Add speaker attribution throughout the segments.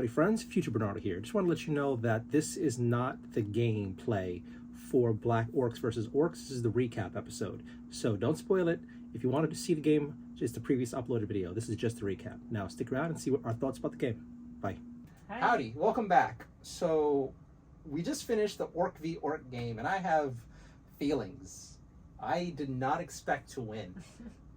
Speaker 1: Howdy friends, Future Bernardo here. Just want to let you know that this is not the gameplay for Black Orcs versus Orcs. This is the recap episode. So don't spoil it. If you wanted to see the game, just the previous uploaded video. This is just the recap. Now stick around and see what our thoughts about the game. Bye.
Speaker 2: Hi.
Speaker 3: Howdy, welcome back. So we just finished the Orc v Orc game and I have feelings. I did not expect to win.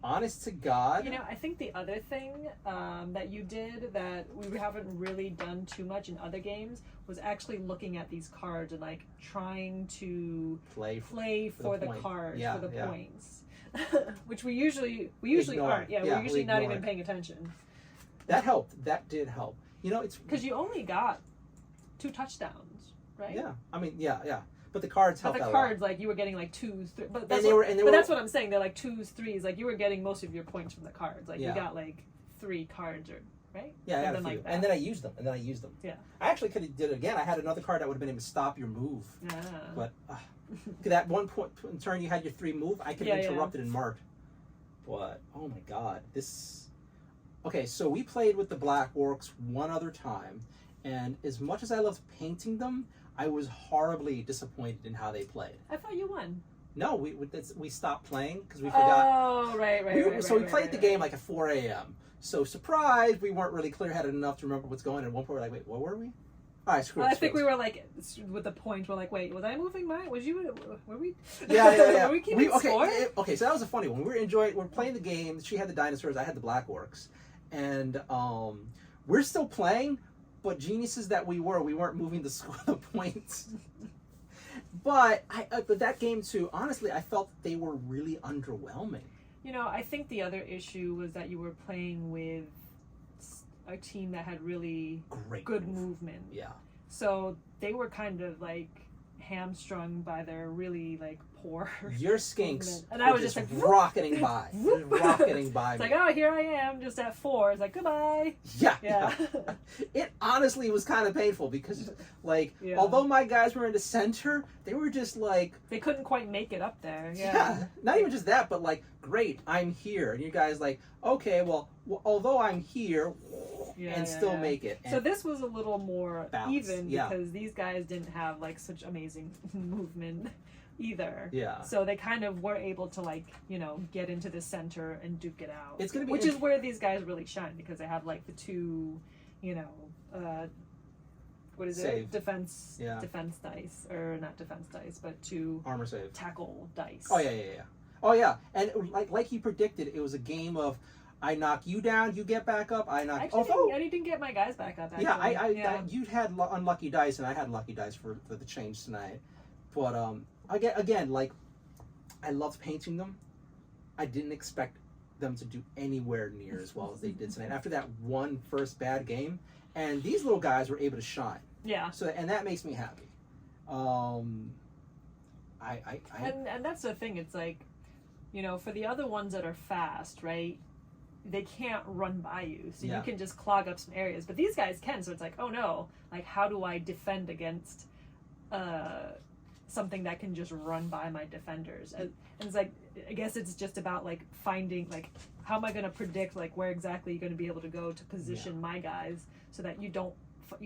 Speaker 3: Honest to God.
Speaker 2: You know, I think the other thing that you did that we haven't really done too much in other games was actually looking at these cards and like trying to play for the cards, for the points, which we usually
Speaker 3: Ignore.
Speaker 2: aren't. Yeah, we're usually not even paying attention.
Speaker 3: That helped. That did help. You know, it's
Speaker 2: because you only got 2 touchdowns, right?
Speaker 3: Yeah, I mean, yeah. But the cards helped.
Speaker 2: But the cards, like you were getting like 2s, 3s. But that's that's what I'm saying. They're like 2s, 3s. Like you were getting most of your points from the cards. Like you got like 3 cards, or right?
Speaker 3: Yeah,
Speaker 2: something like that.
Speaker 3: And then I used them. Yeah. I actually could have did it again. I had another card that would have been able to stop your move. Yeah. But that one point in turn you had your 3 move. I could have interrupted and marked. But oh my God, this. Okay, so we played with the Black Orcs one other time, and as much as I loved painting them, I was horribly disappointed in how they played.
Speaker 2: I thought you won.
Speaker 3: No, we stopped playing because we forgot.
Speaker 2: Oh, right.
Speaker 3: So we played the game like at 4 a.m. So surprised, we weren't really clear-headed enough to remember what's going on. At one point, we're like, wait, what were we? All right, screw it.
Speaker 2: I think we were like, with the point, we're like, wait, was I moving mine? Was you? Were we?
Speaker 3: Yeah.
Speaker 2: Were we keeping score?
Speaker 3: Okay, so that was a funny one. We're playing the game. She had the dinosaurs. I had the Black Orcs, and we're still playing. But geniuses that we weren't moving the points. But that game too, honestly, I felt they were really underwhelming.
Speaker 2: You know, I think the other issue was that you were playing with a team that had really good movement. Yeah. So they were kind of like hamstrung by their really like poor
Speaker 3: your skinks
Speaker 2: and I was just like
Speaker 3: rocketing by.
Speaker 2: It's like, oh, here I am just at 4. It's like, goodbye.
Speaker 3: Yeah. It honestly was kind of painful because like although my guys were in the center, they were just like
Speaker 2: they couldn't quite make it up there.
Speaker 3: Not even just that, but like, great, I'm here, and you guys like, okay, well although I'm here still make it. And
Speaker 2: so this was a little more
Speaker 3: balanced,
Speaker 2: even because these guys didn't have like such amazing movement either.
Speaker 3: Yeah.
Speaker 2: So they kind of were able to like, you know, get into the center and duke it out.
Speaker 3: It's gonna be
Speaker 2: which is where these guys really shine because they have like the 2, you know, what is it? Defense dice, or not defense dice, but 2
Speaker 3: armor save
Speaker 2: tackle dice.
Speaker 3: Oh yeah. And like you predicted, it was a game of I knock you down, you get back up. I
Speaker 2: didn't get my guys back up. Actually.
Speaker 3: Yeah, you had unlucky dice, and I had lucky dice for the change tonight. But again, like I loved painting them. I didn't expect them to do anywhere near as well as they did tonight. After that one first bad game, and these little guys were able to shine. Yeah. So and that makes me happy. And
Speaker 2: that's the thing. It's like, you know, for the other ones that are fast, right? They can't run by you, so you can just clog up some areas. But these guys can, so it's like, oh no, like how do I defend against something that can just run by my defenders? And it's like, I guess it's just about like finding, like, how am I going to predict like where exactly you're going to be able to go to position my guys so that you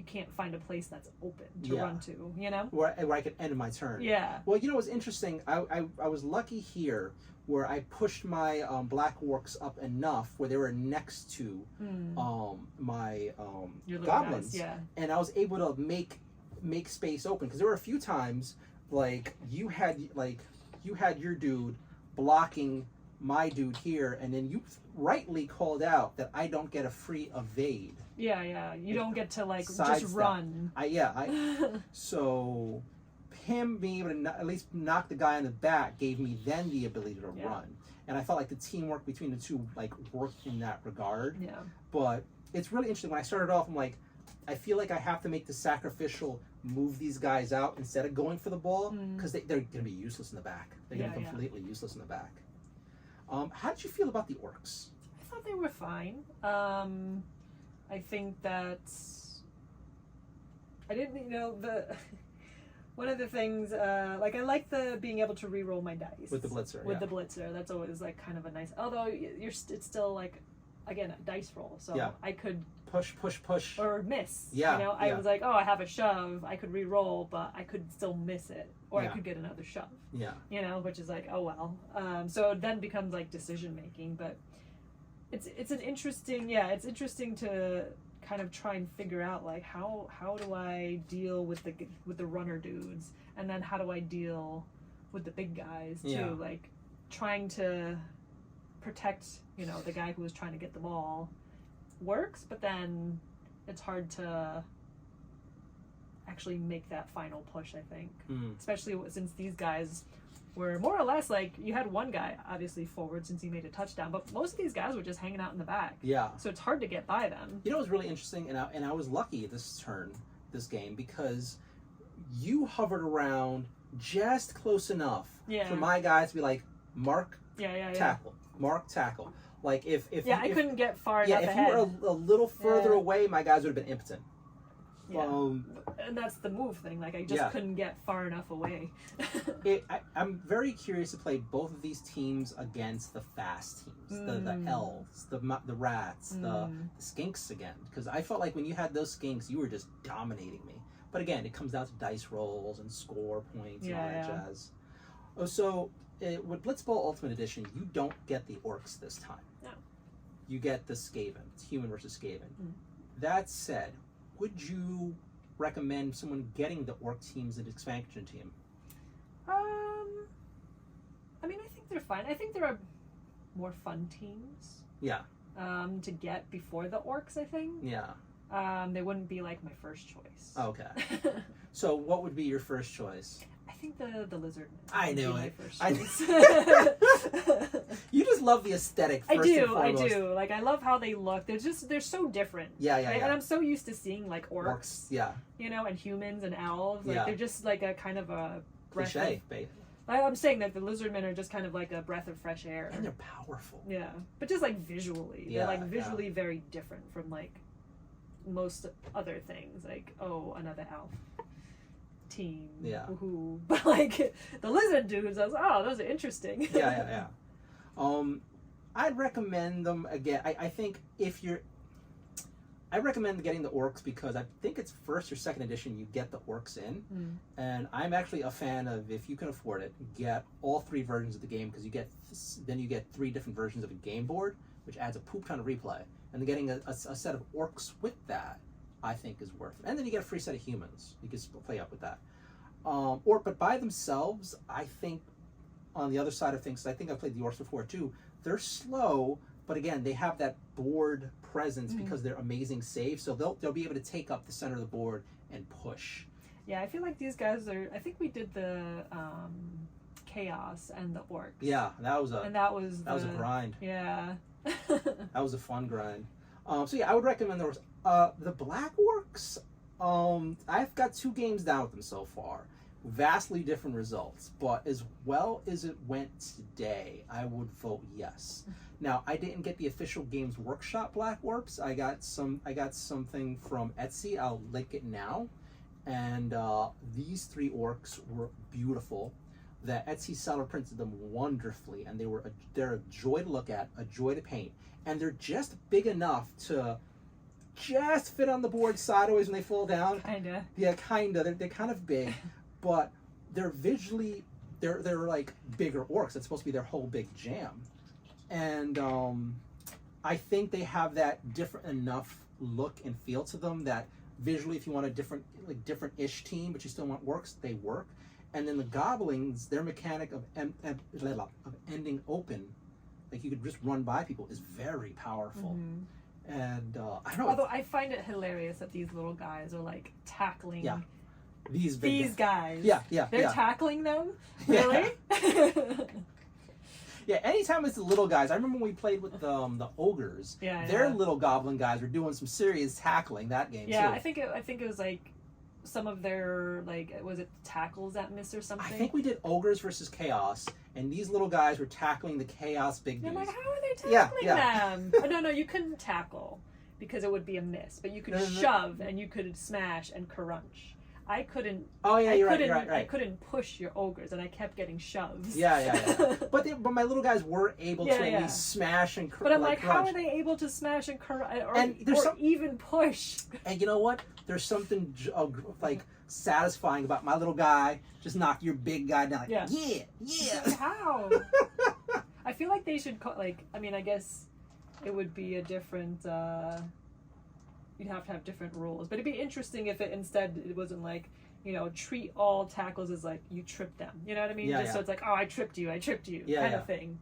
Speaker 2: can't find a place that's open to run to, you know?
Speaker 3: Where I could end my turn. Yeah. Well, you know what's interesting? I was lucky here where I pushed my Black Orcs up enough where they were next to my goblins.
Speaker 2: Guys,
Speaker 3: and I was able to make space open because there were a few times like you had your dude blocking my dude here, and then you rightly called out that I don't get a free evade.
Speaker 2: Yeah. You don't get to like just run.
Speaker 3: So him being able to at least knock the guy in the back gave me then the ability to run, and I felt like the teamwork between the two like worked in that regard. Yeah. But it's really interesting. When I started off, I'm like, I feel like I have to make the sacrificial move these guys out instead of going for the ball because they're going to be useless in the back. They're going to be completely useless in the back. How did you feel about the Orcs?
Speaker 2: I thought they were fine. I think that I didn't, you know, one of the things, like I like the being able to re-roll my dice
Speaker 3: with the blitzer.
Speaker 2: The blitzer, that's always like kind of a nice. Although it's still like, again, a dice roll, so I could
Speaker 3: push.
Speaker 2: Or miss.
Speaker 3: Yeah.
Speaker 2: You know, I was like, oh, I have a shove. I could re-roll, but I could still miss it. Or I could get another shove.
Speaker 3: Yeah.
Speaker 2: You know, which is like, oh well. So it then becomes like decision making. But it's an interesting, it's interesting to kind of try and figure out like how do I deal with the runner dudes, and then how do I deal with the big guys too, like trying to protect, you know, the guy who was trying to get the ball works, but then it's hard to actually make that final push, I think. Especially since these guys were more or less like, you had one guy obviously forward since he made a touchdown, but most of these guys were just hanging out in the back.
Speaker 3: Yeah.
Speaker 2: So it's hard to get by them.
Speaker 3: You know, it was really interesting, and I was lucky this game, because you hovered around just close enough for my guys to be like, mark, tackle, mark, tackle. Like if
Speaker 2: I couldn't get far enough ahead.
Speaker 3: If you were a little further away, my guys would have been impotent.
Speaker 2: Yeah. And that's the move thing. Like, I just couldn't get far enough away.
Speaker 3: I'm very curious to play both of these teams against the fast teams, the elves, the rats, the skinks again. Because I felt like when you had those skinks, you were just dominating me. But again, it comes down to dice rolls and score points and all that jazz. Oh, so with Blitz Bowl Ultimate Edition, you don't get the orcs this time.
Speaker 2: No.
Speaker 3: You get the Skaven. It's human versus Skaven. That said, would you recommend someone getting the orc teams and expansion team?
Speaker 2: I mean, I think they're fine. I think there are more fun teams.
Speaker 3: Yeah.
Speaker 2: To get before the orcs, I think.
Speaker 3: Yeah.
Speaker 2: They wouldn't be like my first choice.
Speaker 3: Okay. So what would be your first choice?
Speaker 2: I think the lizard.
Speaker 3: I knew it.
Speaker 2: My first choice.
Speaker 3: You just love the aesthetic.
Speaker 2: I do. Like, I love how they look. They're so different.
Speaker 3: Yeah.
Speaker 2: And I'm so used to seeing like orcs.
Speaker 3: Yeah.
Speaker 2: You know, and humans and elves. Like they're just like a kind of a
Speaker 3: cliche, babe.
Speaker 2: I'm saying that the lizardmen are just kind of like a breath of fresh air.
Speaker 3: And they're powerful.
Speaker 2: Yeah, but just like visually, they're like visually very different from like most other things. Like, oh, another elf team.
Speaker 3: Yeah.
Speaker 2: Woohoo. But like the lizard dudes, I was those are interesting.
Speaker 3: Yeah. I'd recommend them again. I think I recommend getting the orcs because I think it's first or second edition you get the orcs in, and I'm actually a fan of, if you can afford it, get all 3 versions of the game, because you get 3 different versions of a game board, which adds a poop ton of replay, and then getting a set of orcs with that, I think is worth it. And then you get a free set of humans. You can play up with that. But by themselves, I think on the other side of things, I think I've played the orcs before too. They're slow, but again, they have that board presence because they're amazing saves, so they'll be able to take up the center of the board and push.
Speaker 2: Yeah, I feel like these guys are. I think we did the chaos and the orcs.
Speaker 3: Yeah, that was a grind.
Speaker 2: Yeah,
Speaker 3: that was a fun grind. So yeah, I would recommend the orcs. The black orcs. I've got 2 games down with them so far. Vastly different results, but as well as it went today, I would vote yes. Now, I didn't get the official Games Workshop Black Orcs. I got something from Etsy. I'll link it now. And these 3 orcs were beautiful. The Etsy seller printed them wonderfully, and they're a joy to look at, a joy to paint, and they're just big enough to just fit on the board sideways when they fall down.
Speaker 2: Kinda.
Speaker 3: Yeah, kinda. They're kind of big, but they're visually they're like bigger orcs. It's supposed to be their whole big jam. And I think they have that different enough look and feel to them that visually, if you want a different-ish team, but you still want orcs, they work. And then the goblins, their mechanic of ending open, like you could just run by people, is very powerful. And I don't know.
Speaker 2: Although I find it hilarious that these little guys are like tackling
Speaker 3: these
Speaker 2: guys.
Speaker 3: Yeah.
Speaker 2: They're tackling them? Really?
Speaker 3: Yeah, anytime it's the little guys. I remember when we played with the ogres. Their little goblin guys were doing some serious tackling that game too.
Speaker 2: I think it was like some of their, like, was it tackles that missed or something?
Speaker 3: I think we did ogres versus chaos, and these little guys were tackling the chaos big dudes.
Speaker 2: You're like, how are they tackling them? Oh, no, you couldn't tackle because it would be a miss, but you could shove and you could smash and crunch. I couldn't.
Speaker 3: Oh yeah, you're right.
Speaker 2: I couldn't push your ogres, and I kept getting shoves.
Speaker 3: Yeah. but my little guys were able to at least smash and.
Speaker 2: But I'm like, how are they able to smash and even push?
Speaker 3: And you know what? There's something like satisfying about my little guy just knock your big guy down. Like, yeah.
Speaker 2: How? I feel like they should I mean, I guess it would be a different. You'd have to have different rules, but it'd be interesting if it wasn't like, you know, treat all tackles as like you tripped them. You know what I mean? So it's like, oh, I tripped you, kind of thing.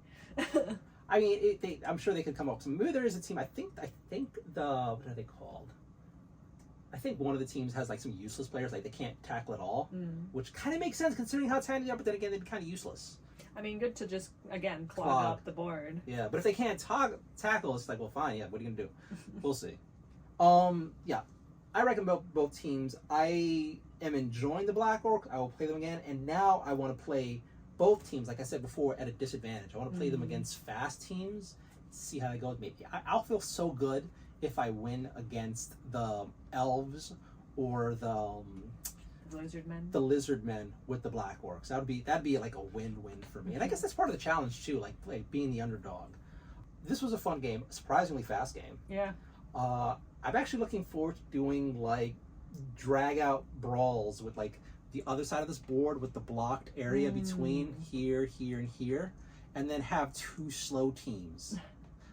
Speaker 3: I mean, I'm sure they could come up with some. Maybe there is a team. I think what are they called? I think one of the teams has like some useless players, like they can't tackle at all, which kind of makes sense considering how tiny they are. But then again, they'd be kind of useless.
Speaker 2: I mean, good to just again clog up the board.
Speaker 3: Yeah, but if they can't tackle, it's like, well, fine. Yeah, what are you gonna do? We'll see. Yeah, I recommend both teams. I am enjoying the Black Orc. I will play them again, and now I want to play both teams. Like I said before, at a disadvantage. I want to play them against fast teams. See how they go. Maybe I'll feel so good if I win against the elves or the lizard men with the Black Orcs. That'd be like a win-win for me. And I guess that's part of the challenge too, like being the underdog. This was a fun game, a surprisingly fast game.
Speaker 2: Yeah.
Speaker 3: I'm actually looking forward to doing like drag out brawls with like the other side of this board with the blocked area between here, and here, and then have two slow teams.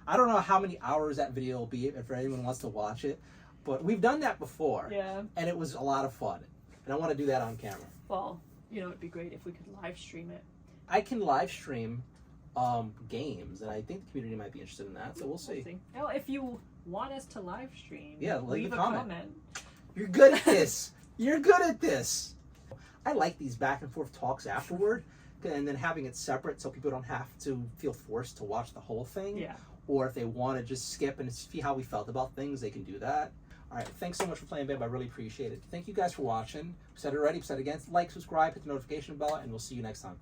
Speaker 3: I don't know how many hours that video will be if anyone wants to watch it, but we've done that before.
Speaker 2: Yeah. And
Speaker 3: it was a lot of fun. And I want to do that on camera.
Speaker 2: Well, you know, it'd be great if we could live stream it.
Speaker 3: I can live stream games, and I think the community might be interested in that, so we'll see.
Speaker 2: Well, if you want us to live stream,
Speaker 3: leave
Speaker 2: a comment.
Speaker 3: You're good at this. You're good at this. I like these back and forth talks afterward, and then having it separate so people don't have to feel forced to watch the whole thing.
Speaker 2: Yeah.
Speaker 3: Or if they want to just skip and see how we felt about things, they can do that. All right, thanks so much for playing, babe. I really appreciate it. Thank you guys for watching. We said it already, we said it again. Like, subscribe, hit the notification bell, and we'll see you next time.